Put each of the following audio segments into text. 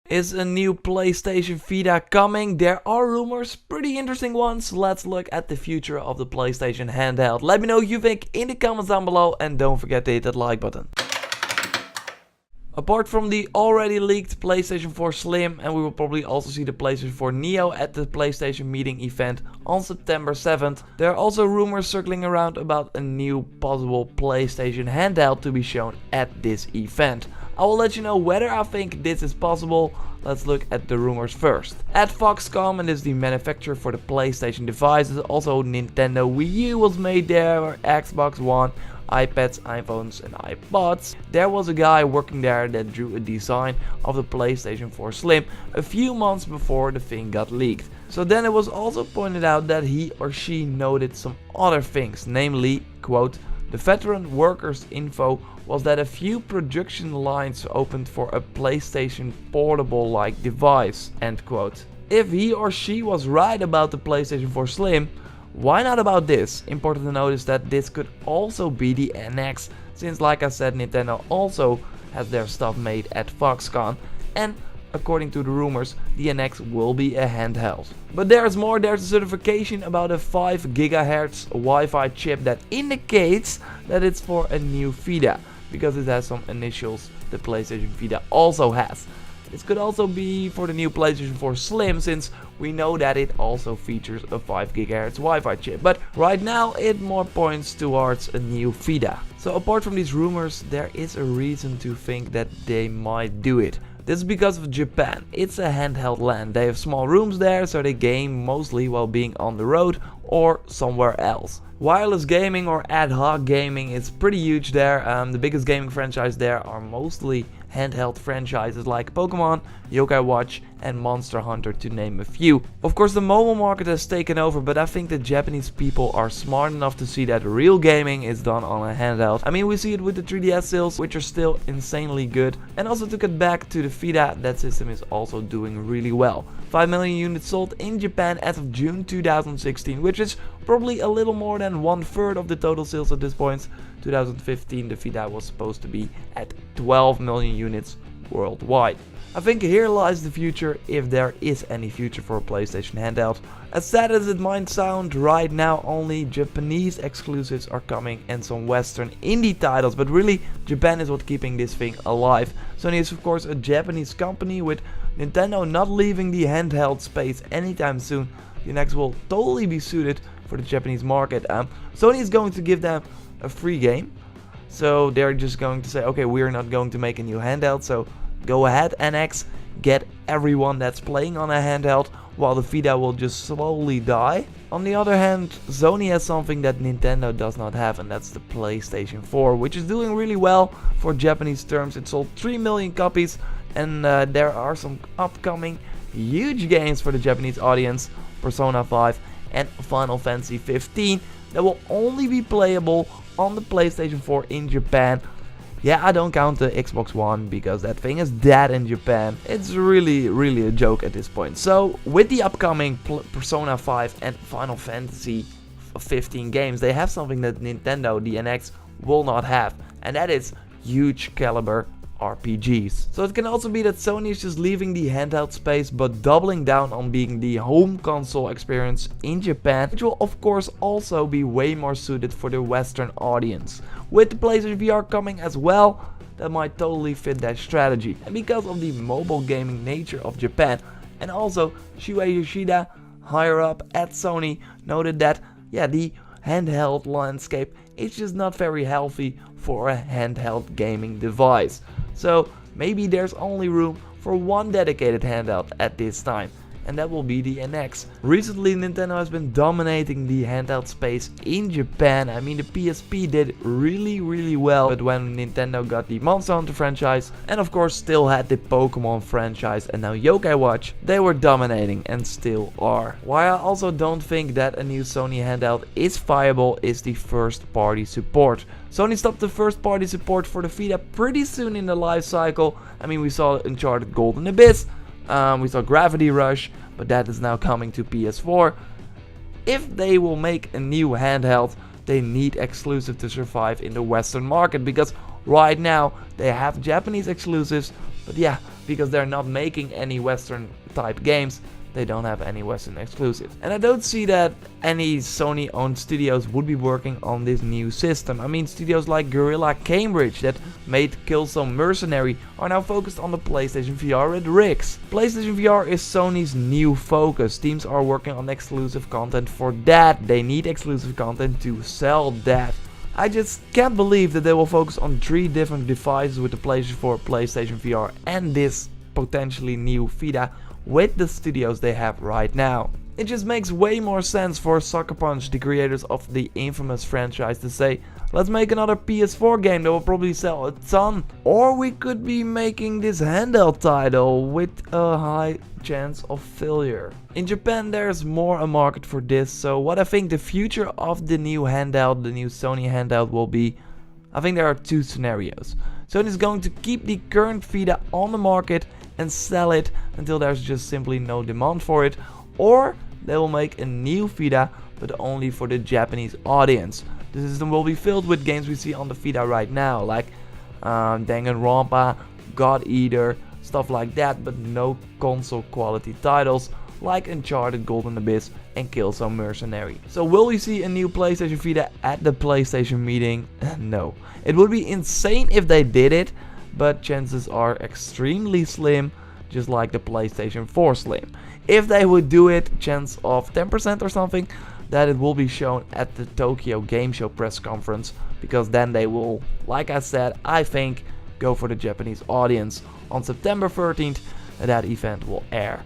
Is a new PlayStation Vita coming? There are rumors, pretty interesting ones. Let's look at the future of the PlayStation handheld. Let me know what you think in the comments down below and don't forget to hit that like button. Apart from the already leaked PlayStation 4 Slim, and we will probably also see the PlayStation 4 Neo at the PlayStation meeting event on September 7th, there are also rumors circling around about a new possible PlayStation handheld to be shown at this event. I will let you know whether I think this is possible. Let's look at the rumors first. At Foxconn, and this is the manufacturer for the PlayStation devices, also Nintendo Wii U was made there, Xbox One, iPads, iPhones and iPods. There was a guy working there that drew a design of the PlayStation 4 Slim a few months before the thing got leaked. So then it was also pointed out that he or she noted some other things, namely, quote, the veteran workers info was that a few production lines opened for a PlayStation portable like device, end quote. If he or she was right about the PlayStation 4 Slim, why not about this? Important to notice that this could also be the NX, since like I said, Nintendo also has their stuff made at Foxconn, and according to the rumors, the NX will be a handheld. But there's more. There's a certification about a 5 GHz Wi-Fi chip that indicates that it's for a new Vita, because it has some initials the PlayStation Vita also has. This could also be for the new PlayStation 4 Slim, since we know that it also features a 5 GHz Wi-Fi chip. But right now it more points towards a new Vita. So apart from these rumors, there is a reason to think that they might do it. This is because of Japan. It's a handheld land. They have small rooms there, so they game mostly while being on the road or somewhere else. Wireless gaming or ad hoc gaming is pretty huge there. The biggest gaming franchise there are mostly handheld franchises like Pokemon, Yokai Watch and Monster Hunter, to name a few. Of course, the mobile market has taken over, but I think the Japanese people are smart enough to see that real gaming is done on a handheld. I mean, we see it with the 3DS sales, which are still insanely good. And also to get back to the Vita, that system is also doing really well. 5 million units sold in Japan as of June 2016, which is probably a little more than 1/3 of the total sales at this point. 2015 the Vita was supposed to be at 12 million units worldwide. I think here lies the future, if there is any future for a PlayStation handheld. As sad as it might sound, right now only Japanese exclusives are coming and some Western indie titles, but really Japan is what keeping this thing alive. Sony is of course a Japanese company, with Nintendo not leaving the handheld space anytime soon. The NX will totally be suited for the Japanese market. Sony is going to give them a free game, so they're just going to say, okay, we're not going to make a new handheld, so go ahead NX, get everyone that's playing on a handheld, while the Vita will just slowly die. On the other hand, Sony has something that Nintendo does not have, and that's the PlayStation 4, which is doing really well for Japanese terms. It sold 3 million copies, and there are some upcoming huge games for the Japanese audience, Persona 5 and Final Fantasy 15, that will only be playable on the PlayStation 4 in Japan. Yeah, I don't count the Xbox One because that thing is dead in Japan. It's really a joke at this point. So with the upcoming Persona 5 and Final Fantasy 15 games, they have something that Nintendo, the NX, will not have, and that is huge caliber RPGs. So it can also be that Sony is just leaving the handheld space but doubling down on being the home console experience in Japan, which will of course also be way more suited for the Western audience. With the PlayStation VR coming as well, that might totally fit that strategy. And because of the mobile gaming nature of Japan, and also Shuei Yoshida, higher up at Sony, noted that the handheld landscape is just not very healthy for a handheld gaming device. So maybe there's only room for one dedicated handheld at this time, and that will be the NX. Recently Nintendo has been dominating the handheld space in Japan. I mean, the PSP did really well, but when Nintendo got the Monster Hunter franchise, and of course still had the Pokemon franchise and now Yokai Watch, they were dominating and still are. Why I also don't think that a new Sony handheld is viable is the first party support. Sony stopped the first party support for the Vita pretty soon in the life cycle. I mean, we saw Uncharted Golden Abyss, we saw Gravity Rush, but that is now coming to PS4. If they will make a new handheld, they need exclusive to survive in the Western market, because right now they have Japanese exclusives, But yeah, because they're not making any Western type games, they don't have any Western exclusives. And I don't see that any Sony owned studios would be working on this new system. I mean, studios like Guerrilla Cambridge that made Killzone Mercenary are now focused on the PlayStation VR with Rix. PlayStation VR is Sony's new focus. Teams are working on exclusive content for that. They need exclusive content to sell that. I just can't believe that they will focus on 3 different devices with the PlayStation 4, PlayStation VR and this potentially new Vita with the studios they have right now. It just makes way more sense for Sucker Punch, the creators of the infamous franchise, to say, let's make another PS4 game that will probably sell a ton. Or we could be making this handheld title with a high chance of failure. In Japan there's more a market for this, so what I think the future of the new handheld, the new Sony handheld will be, I think there are 2 scenarios. Sony is going to keep the current Vita on the market and sell it until there's just simply no demand for it, or they will make a new Vita but only for the Japanese audience. The system will be filled with games we see on the Vita right now, like Danganronpa, God Eater, stuff like that, but no console quality titles like Uncharted Golden Abyss and Killzone Mercenary. So will we see a new PlayStation Vita at the PlayStation meeting? No. It would be insane if they did it, but chances are extremely slim, just like the PlayStation 4 Slim. If they would do it, chance of 10% or something, that it will be shown at the Tokyo Game Show press conference, because then they will, like I said, I think, go for the Japanese audience. On September 13th, that event will air.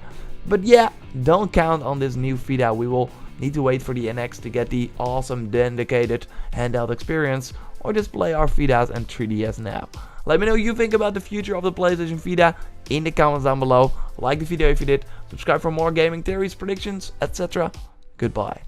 But yeah, don't count on this new Vita. We will need to wait for the NX to get the awesome dedicated handheld experience, or just play our Vitas and 3DS now. Let me know what you think about the future of the PlayStation Vita in the comments down below. Like the video if you did, subscribe for more gaming theories, predictions, etc. Goodbye.